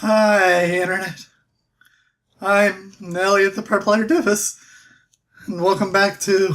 Hi, Internet. I'm Elliot the Purple Artifice, and welcome back to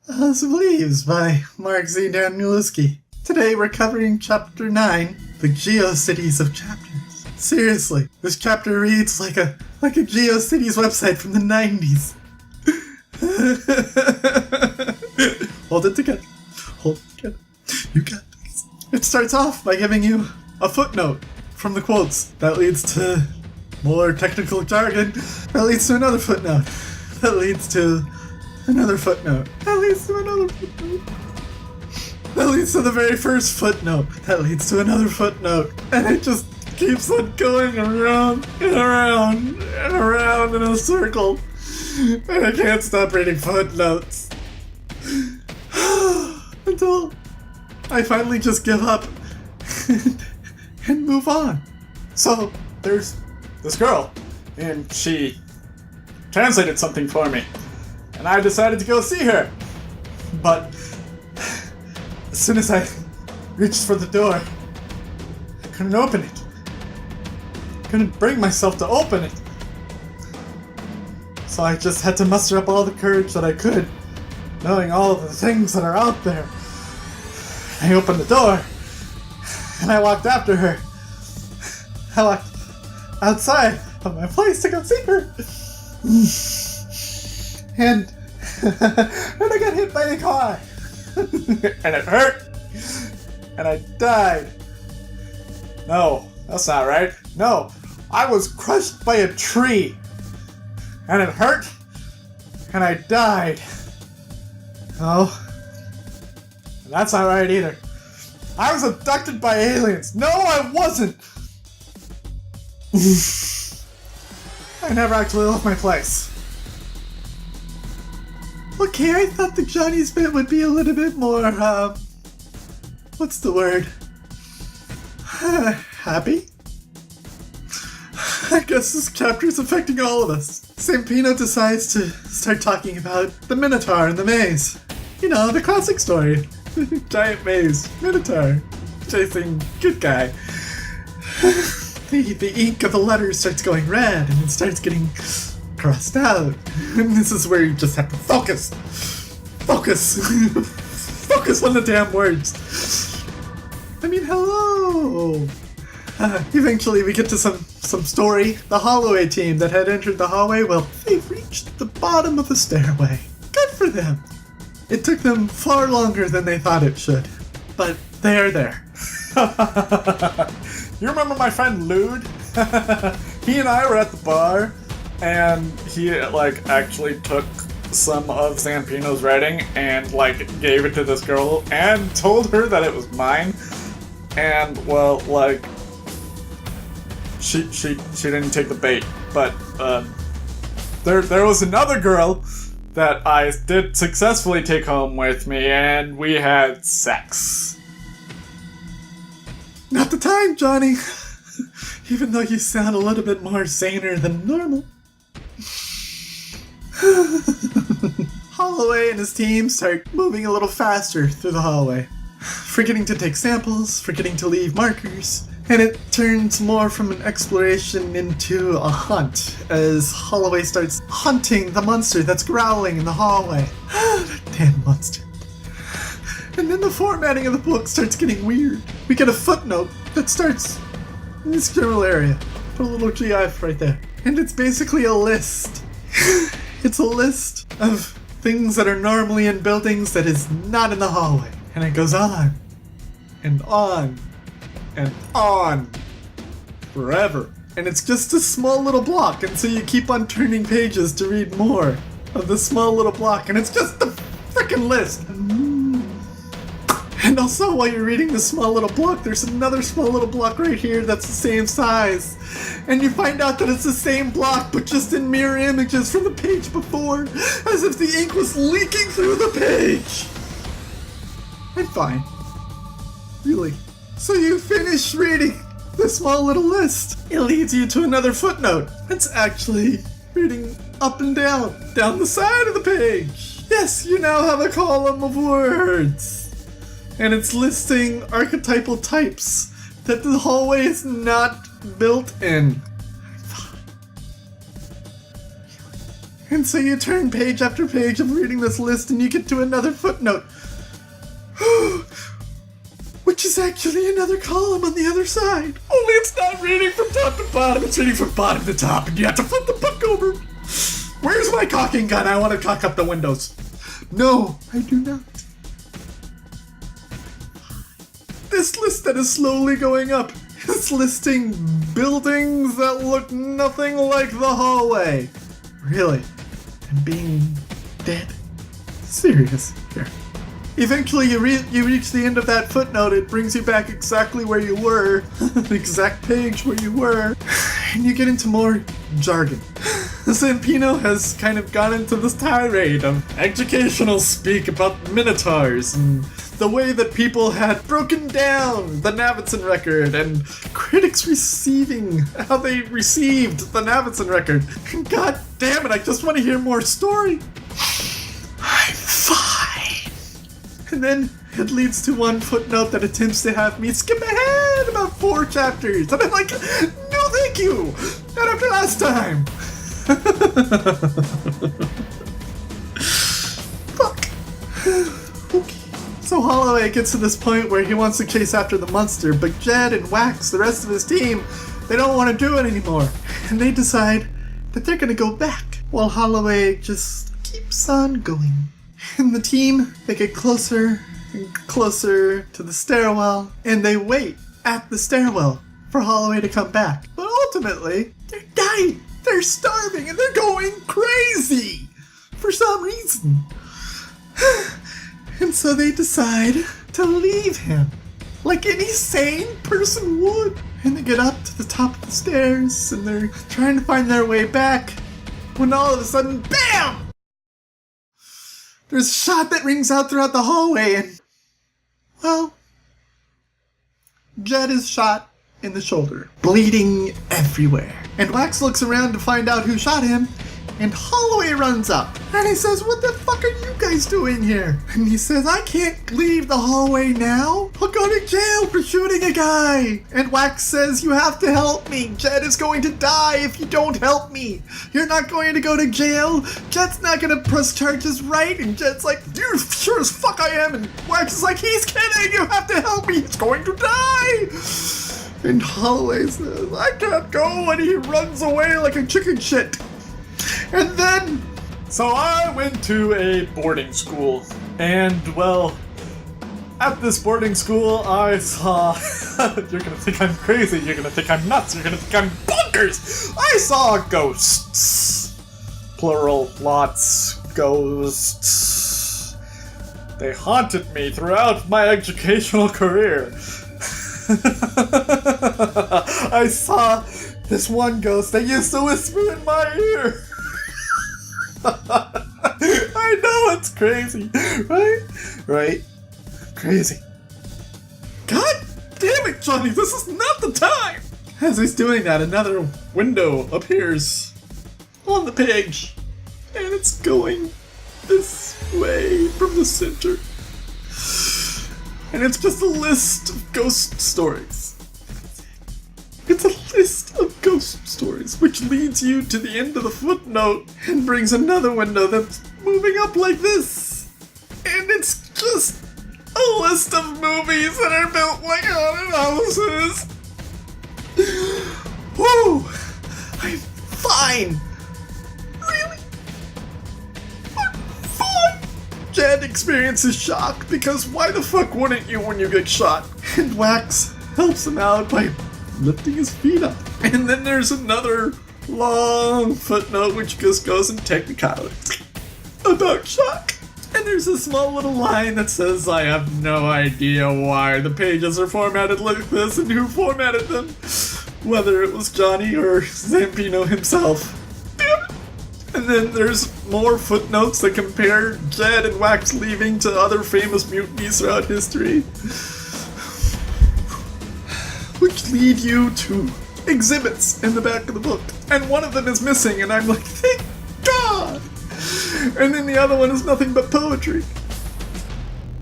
House of Leaves by Mark Z. Danielewski. Today we're covering Chapter 9, The GeoCities of Chapters. Seriously, this chapter reads like a GeoCities website from the 90s. Hold it together. Hold it together. You got this. It starts off by giving you a footnote from the quotes. That leads to more technical jargon. That leads to another footnote. That leads to another footnote. That leads to another footnote. That leads to the very first footnote. That leads to another footnote. And it just keeps on going around and around and around in a circle. And I can't stop reading footnotes. Until I finally just give up and move on. So, there's this girl, and she translated something for me, and I decided to go see her. But as soon as I reached for the door, I couldn't open it. I couldn't bring myself to open it. So I just had to muster up all the courage that I could, knowing all of the things that are out there. I opened the door, and I walked after her. I walked outside of my place to go see her. And I got hit by a car. And it hurt. And I died. No, that's not right. No, I was crushed by a tree. And it hurt. And I died. Oh. And that's not right either. I was abducted by aliens. No, I wasn't. I never actually left my place. Okay, I thought the Johnny's bit would be a little bit more, what's the word? Happy? I guess this chapter is affecting all of us. Zampino decides to start talking about the Minotaur and the maze. You know, the classic story. Giant maze, Minotaur, chasing good guy. The ink of the letters starts going red, and it starts getting crossed out. And this is where you just have to focus. Focus. Focus on the damn words. I mean, hello. Eventually we get to some story. The Holloway team that had entered the hallway, well, they've reached the bottom of the stairway. Good for them. It took them far longer than they thought it should. But they're there. You remember my friend Lude? He and I were at the bar, and he, actually took some of Zampino's writing and, gave it to this girl and told her that it was mine. And, well, she didn't take the bait. But, there was another girl that I did successfully take home with me, and we had sex. Not the time, Johnny. Even though you sound a little bit more saner than normal. Holloway and his team start moving a little faster through the hallway, forgetting to take samples, forgetting to leave markers, and it turns more from an exploration into a hunt as Holloway starts hunting the monster that's growling in the hallway. That damn monster. And then the formatting of the book starts getting weird. We get a footnote that starts in this general area. Put a little GIF right there. And it's basically a list. It's a list of things that are normally in buildings that is not in the hallway. And it goes on. And on. And on. Forever. And it's just a small little block. And so you keep on turning pages to read more of this small little block. And it's just the freaking list. And also, while you're reading this small little block, there's another small little block right here that's the same size. And you find out that it's the same block, but just in mirror images from the page before, as if the ink was leaking through the page. I'm fine. Really. So you finish reading this small little list. It leads you to another footnote. It's actually reading up and down the side of the page. Yes, you now have a column of words. And it's listing archetypal types that the hallway is not built in. And so you turn page after page of reading this list and you get to another footnote. Which is actually another column on the other side. Only it's not reading from top to bottom, it's reading from bottom to top, and you have to flip the book over. Where's my caulking gun? I want to caulk up the windows. No, I do not. This list that is slowly going up is listing buildings that look nothing like the hallway. Really? And being dead? Serious here. Eventually you reach the end of that footnote. It brings you back exactly where you were. The exact page where you were. And you get into more jargon. Zampino has kind of gone into this tirade of educational speak about minotaurs and the way that people had broken down the Navidson record and critics receiving how they received the Navidson record. God damn it, I just want to hear more story. I'm fine. And then it leads to one footnote that attempts to have me skip ahead about 4 chapters. And I'm like, no thank you, not after last time. Fuck. Okay. So Holloway gets to this point where he wants to chase after the monster, but Jed and Wax, the rest of his team, they don't want to do it anymore. And they decide that they're going to go back, while Holloway just keeps on going. And the team, they get closer and closer to the stairwell, and they wait at the stairwell for Holloway to come back. But ultimately, they're dying. They're starving and they're going crazy for some reason. And so they decide to leave him like any sane person would. And they get up to the top of the stairs and they're trying to find their way back when all of a sudden, BAM! There's a shot that rings out throughout the hallway and, well, Jed is shot in the shoulder, bleeding everywhere. And Wax looks around to find out who shot him, and Holloway runs up. And he says, what the fuck are you guys doing here? And he says, I can't leave the hallway now. I'll go to jail for shooting a guy. And Wax says, you have to help me. Jed is going to die if you don't help me. You're not going to go to jail. Jed's not going to press charges, right? And Jed's like, you sure as fuck I am. And Wax is like, he's kidding. You have to help me. He's going to die. And Holloway says, I can't go, and he runs away like a chicken shit. And then... So I went to a boarding school, and, well, at this boarding school I saw... You're gonna think I'm crazy, you're gonna think I'm nuts, you're gonna think I'm bonkers! I saw ghosts. Plural, lots, ghosts. They haunted me throughout my educational career. I saw this one ghost that used to whisper in my ear. I know, it's crazy, right? Right? Crazy. God damn it, Johnny, this is not the time! As he's doing that, another window appears on the page. And it's going this way from the center. And it's just a list of ghost stories. It's a list of ghost stories, which leads you to the end of the footnote and brings another window that's moving up like this. And it's just a list of movies that are built like haunted houses. Whoa! I'm fine! Really? I'm fine! Jed experiences shock because why the fuck wouldn't you when you get shot? And Wax helps him out by lifting his feet up. And then there's another long footnote which just goes in technicality about shock. And there's a small little line that says, I have no idea why the pages are formatted like this and who formatted them. Whether it was Johnny or Zampino himself. And then there's more footnotes that compare Jed and Wax leaving to other famous mutinies throughout history. Which lead you to exhibits in the back of the book. And one of them is missing, and I'm like, thank God! And then the other one is nothing but poetry.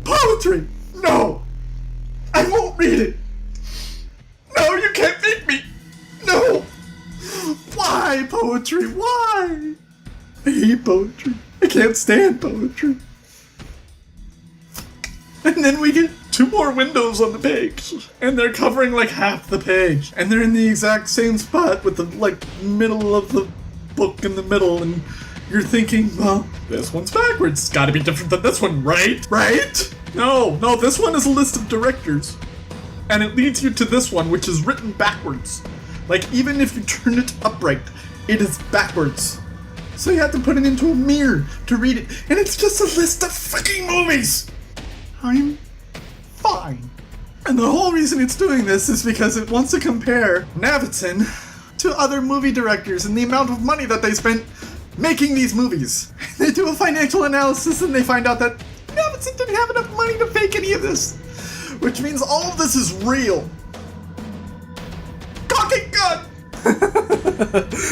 Poetry! No! I won't read it! No, you can't make me! Why poetry? Why? I hate poetry. I can't stand poetry. And then we get 2 more windows on the page, and they're covering like half the page, and they're in the exact same spot with the like middle of the book in the middle, and you're thinking, well, this one's backwards. It's gotta be different than this one, right? Right? No, this one is a list of directors, and it leads you to this one, which is written backwards. Like, even if you turn it upright, it is backwards. So you have to put it into a mirror to read it, and it's just a list of fucking movies. I'm fine. And the whole reason it's doing this is because it wants to compare Navidson to other movie directors and the amount of money that they spent making these movies. They do a financial analysis and they find out that Navidson didn't have enough money to fake any of this, which means all of this is real. Cock and gun!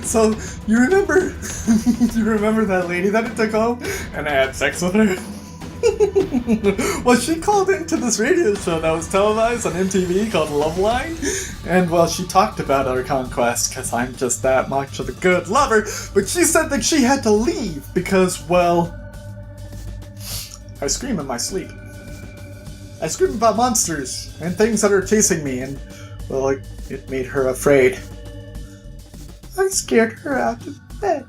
So, you remember that lady that it took home and I had sex with her? Well, she called into this radio show that was televised on MTV called Love Line, and well, she talked about our conquest because I'm just that much of a good lover, but she said that she had to leave because, well, I scream in my sleep. I scream about monsters and things that are chasing me, and, well, it made her afraid. I scared her out of bed.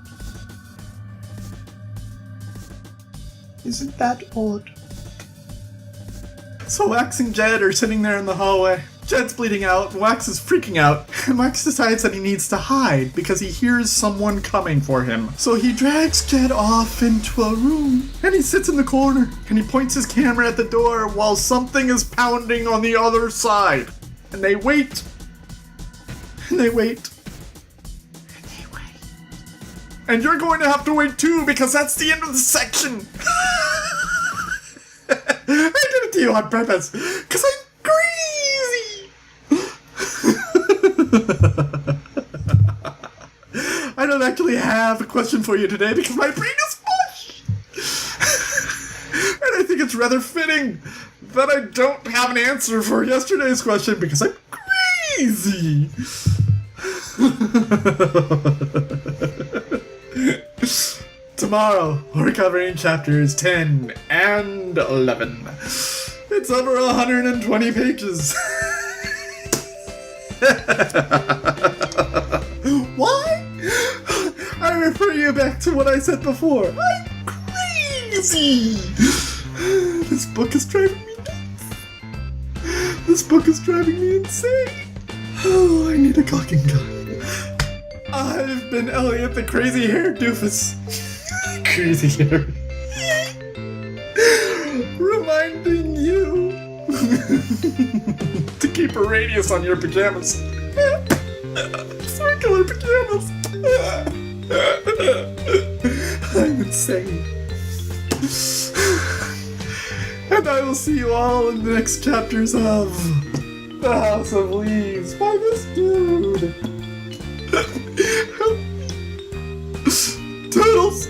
Isn't that odd? So Wax and Jed are sitting there in the hallway. Jed's bleeding out, and Wax is freaking out. And Wax decides that he needs to hide because he hears someone coming for him. So he drags Jed off into a room, and he sits in the corner, and he points his camera at the door while something is pounding on the other side. And they wait. And they wait. And you're going to have to wait too, because that's the end of the section. I did it to you on purpose, because I'm crazy. I don't actually have a question for you today, because my brain is mush. And I think it's rather fitting that I don't have an answer for yesterday's question, because I'm crazy. Tomorrow, we're covering chapters 10 and 11. It's over 120 pages. Why? I refer you back to what I said before. I'm crazy! This book is driving me nuts. This book is driving me insane. Oh, I need a cock and gun. I've been Elliot the crazy hair doofus. Crazy hair. Reminding you to keep a radius on your pajamas. Circular pajamas. I'm insane. And I will see you all in the next chapters of The House of Leaves by this dude. Toodles!